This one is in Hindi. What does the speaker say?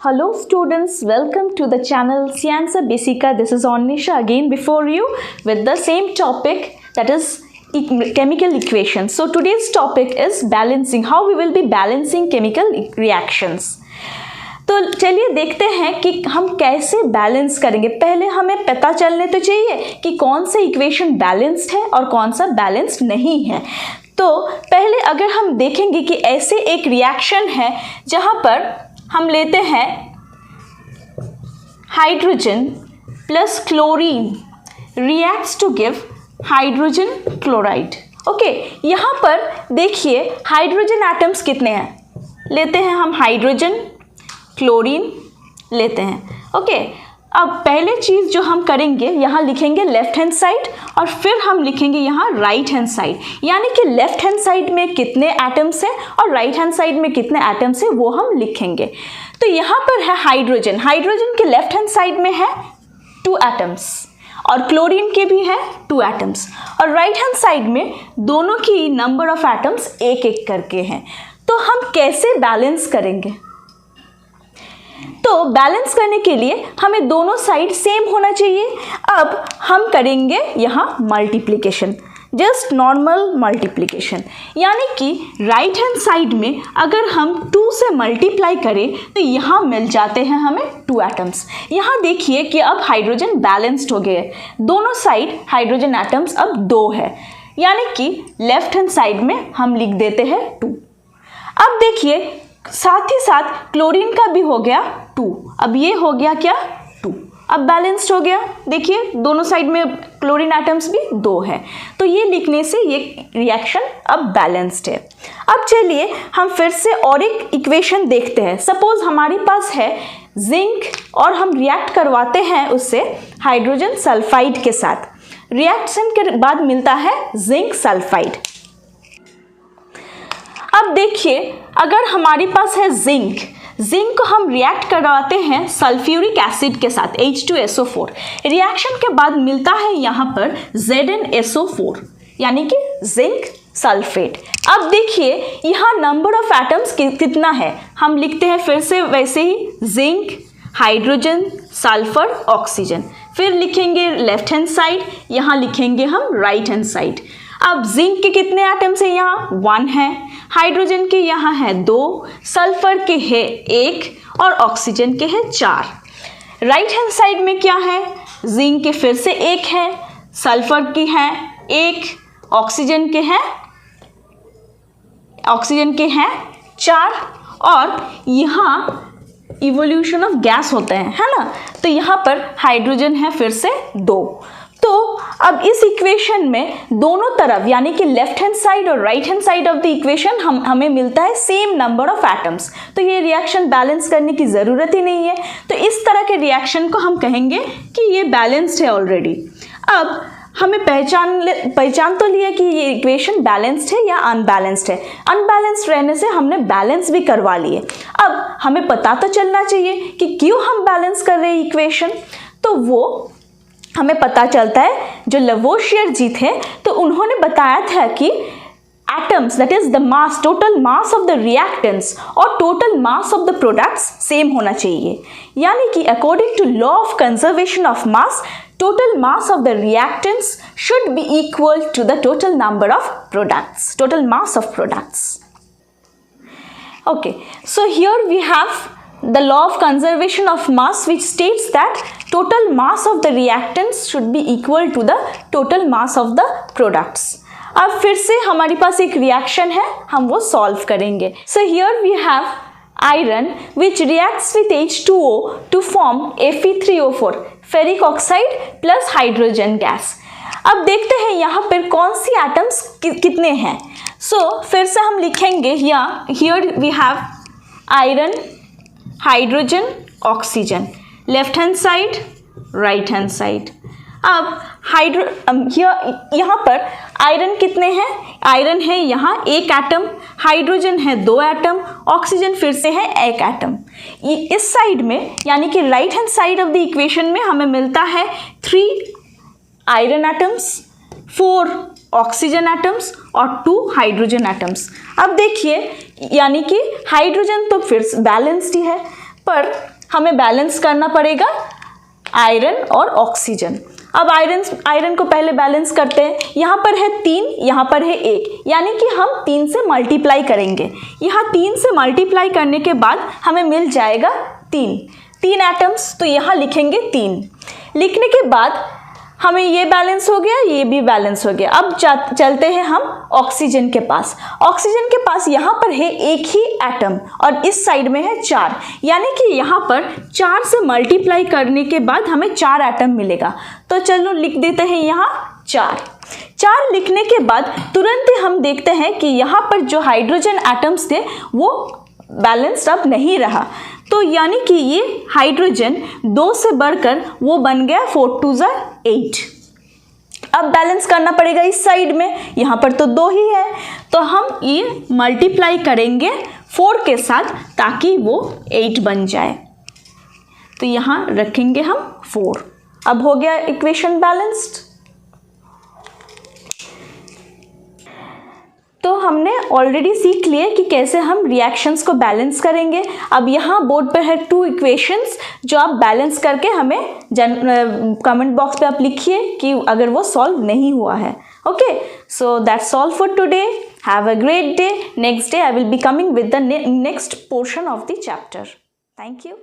Hello students, welcome to the channel Scienza Basica. This is Onisha again before you with the same topic, that is chemical equations. So today's topic is balancing, how we will be balancing chemical reactions. तो चलिए देखते हैं कि हम कैसे बैलेंस करेंगे। पहले हमें पता चलने तो चाहिए कि कौन सा इक्वेशन बैलेंस्ड है और कौन सा बैलेंस्ड नहीं है। तो पहले अगर हम देखेंगे कि ऐसे एक रिएक्शन है जहाँ पर हम लेते हैं hydrogen plus chlorine reacts to give hydrogen chloride. Okay, यहाँ पर देखिए हाइड्रोजन एटम्स कितने हैं, लेते हैं हम हाइड्रोजन क्लोरीन लेते हैं। ओके, अब पहले चीज़ जो हम करेंगे, यहाँ लिखेंगे लेफ्ट हैंड साइड और फिर हम लिखेंगे यहाँ राइट हैंड साइड, यानी कि लेफ्ट हैंड साइड में कितने एटम्स हैं और राइट हैंड साइड में कितने एटम्स हैं वो हम लिखेंगे। तो यहाँ पर है हाइड्रोजन, हाइड्रोजन के लेफ्ट हैंड साइड में है 2 एटम्स और क्लोरीन के भी है 2 एटम्स और राइट हैंड साइड में दोनों की नंबर ऑफ एटम्स एक एक करके हैं। तो हम कैसे बैलेंस करेंगे? तो बैलेंस करने के लिए हमें दोनों साइड सेम होना चाहिए। अब हम करेंगे यहाँ मल्टीप्लिकेशन, जस्ट नॉर्मल मल्टीप्लिकेशन, यानी कि राइट हैंड साइड में अगर हम 2 से मल्टीप्लाई करें तो यहाँ मिल जाते हैं हमें 2 एटम्स। यहाँ देखिए कि अब हाइड्रोजन बैलेंस्ड हो गए, दोनों साइड हाइड्रोजन एटम्स अब 2 है, यानी कि लेफ्ट हैंड साइड में हम लिख देते हैं 2। अब देखिए साथ ही साथ क्लोरीन का भी हो गया 2, अब ये हो गया क्या 2, अब बैलेंस्ड हो गया। देखिए दोनों साइड में क्लोरीन एटम्स भी 2 है, तो ये लिखने से ये रिएक्शन अब बैलेंस्ड है। अब चलिए हम फिर से और एक इक्वेशन देखते हैं। सपोज हमारे पास है जिंक और हम रिएक्ट करवाते हैं उससे हाइड्रोजन सल्फाइड के साथ, रिएक्शन के बाद मिलता है जिंक सल्फाइड। अब देखिए अगर हमारे पास है जिंक, जिंक को हम रिएक्ट करवाते हैं सल्फ्यूरिक एसिड के साथ H2SO4, रिएक्शन के बाद मिलता है यहाँ पर ZnSO4, यानी कि जिंक सल्फेट। अब देखिए यहाँ नंबर ऑफ एटम्स कितना है, हम लिखते हैं फिर से वैसे ही जिंक, हाइड्रोजन, सल्फर, ऑक्सीजन, फिर लिखेंगे लेफ्ट हैंड साइड, यहाँ लिखेंगे हम राइट हैंड साइड। अब जिंक के कितने एटम्स हैं, यहाँ 1 है, हाइड्रोजन के यहाँ है 2, सल्फर के है 1 और ऑक्सीजन के है 4। राइट हैंड साइड में क्या है, जिंक के फिर से 1 है, सल्फर की है 1, ऑक्सीजन के हैं 4 और यहाँ इवोल्यूशन ऑफ गैस होता है ना, तो यहाँ पर हाइड्रोजन है फिर से 2। तो अब इस इक्वेशन में दोनों तरफ यानी कि लेफ्ट हैंड साइड और right hand side of the equation हमें मिलता है सेम नंबर ऑफ एटम्स, तो ये रिएक्शन बैलेंस करने की ज़रूरत ही नहीं है। तो इस तरह के रिएक्शन को हम कहेंगे कि ये बैलेंस्ड है ऑलरेडी। अब हमें पहचान तो लिया कि ये इक्वेशन बैलेंस्ड है या अनबैलेंस्ड है, अनबैलेंस्ड रहने से हमने बैलेंस भी करवा लिए। अब हमें पता तो चलना चाहिए कि क्यों हम बैलेंस कर रहे हैं इक्वेशन, तो वो हमें पता चलता है जो लवोशियर जी थे तो उन्होंने बताया था कि atoms, that is the mass, total mass of the reactants और total mass of the products same होना चाहिए, यानी कि according to law of conservation of mass, total mass of the reactants should be equal to the total number of products, total mass of products. Okay, so here we have the law of conservation of mass which states that total mass of the reactants should be equal to the total mass of the products. अब फिर से हमारे पास एक रिएक्शन है, हम वो सॉल्व करेंगे। So here we have iron which reacts with H2O to form Fe3O4, ferric oxide plus hydrogen gas. अब देखते हैं यहाँ पर कौन सी एटम्स कितने हैं। फिर से हम लिखेंगे यहाँ, here we have iron, hydrogen, oxygen, left hand side, right hand side. अब यहाँ पर आयरन कितने हैं, आयरन है यहाँ 1 एटम, हाइड्रोजन है 2 एटम, ऑक्सीजन फिर से है 1 एटम। इस साइड में यानी कि right hand side of the equation में हमें मिलता है 3 आयरन एटम्स, 4 ऑक्सीजन एटम्स और 2 हाइड्रोजन एटम्स। अब देखिए यानी कि हाइड्रोजन तो फिर बैलेंस्ड ही है, पर हमें बैलेंस करना पड़ेगा आयरन और ऑक्सीजन। अब आयरन को पहले बैलेंस करते हैं। यहाँ पर है 3, यहाँ पर है 1, यानी कि हम 3 से मल्टीप्लाई करेंगे। यहाँ 3 से मल्टीप्लाई करने के बाद हमें मिल जाएगा 3 एटम्स, तो यहाँ लिखेंगे 3। लिखने के बाद हमें ये बैलेंस हो गया, ये भी बैलेंस हो गया। अब चलते हैं हम ऑक्सीजन के पास। ऑक्सीजन के पास यहाँ पर है 1 ही एटम और इस साइड में है 4, यानी कि यहाँ पर 4 से मल्टीप्लाई करने के बाद हमें 4 एटम मिलेगा। तो चलो लिख देते हैं यहाँ 4 लिखने के बाद तुरंत ही हम देखते हैं कि यहाँ पर जो हाइड्रोजन एटम्स थे वो बैलेंस्ड अब नहीं रहा, तो यानी कि ये हाइड्रोजन 2 से बढ़कर वो बन गया 4 2 8। अब बैलेंस करना पड़ेगा इस साइड में, यहाँ पर तो 2 ही है, तो हम ये मल्टीप्लाई करेंगे 4 के साथ ताकि वो 8 बन जाए। तो यहाँ रखेंगे हम 4। अब हो गया इक्वेशन बैलेंस्ड। तो हमने ऑलरेडी सीख लिए कि कैसे हम रिएक्शंस को बैलेंस करेंगे। अब यहाँ बोर्ड पर है 2 इक्वेशंस जो आप बैलेंस करके हमें कमेंट बॉक्स पे आप लिखिए कि अगर वो सॉल्व नहीं हुआ है। Okay, so that's all for today. Have a great day. Next day I will be coming with the next portion of the chapter. Thank you.